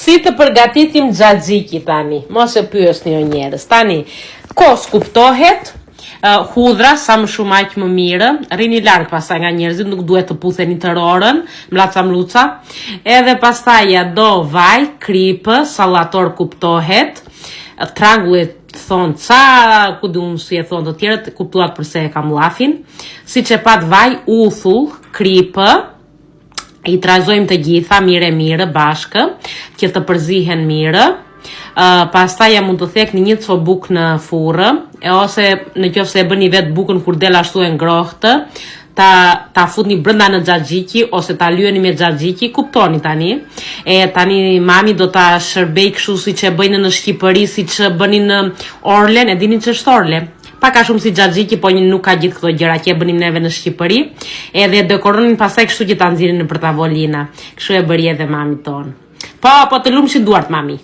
Si të përgatitim xhaxhiki tani, mos e pyesni o njerëz. Tani, kos kuptohet, hudhra sa më shumë aq më mirë, rini larg pastaj nga njerëzit, nuk duhet të putheni të rorën, mlaca. Edhe pastaj do vaj, kripë, sallator kuptohet, trangullet thonë ca, ku du unë si e thonë të tjerët, kuptuat përse e kam llafin, si që pat vaj, uthull, kripë, i trazojmë të gjitha mire bashkë, që të përzihen mirë. Pastaj mund të thekni një co bukë në furrë, ose në qoftë se e bëni vetë bukën kur del ashtu e ngrohtë, ta futni brenda në xhaxhiki ose ta lyeni me xhaxhiki, kuptoni tani. Tani mami do ta shërbej kështu siç e bëjnë në Shqipëri, siç bënin në Orlen, e dini ç'është Orle? Pak a shumë si xhaxhiki, po nuk ka gjithë këto gjëra që e bënim neve në Shqipëri. Edhe dekoronin pastaj kështu që ta nxirrin nëpër tavolina. Kështu e bëri edhe mami ton. Po të lumshi duart mami.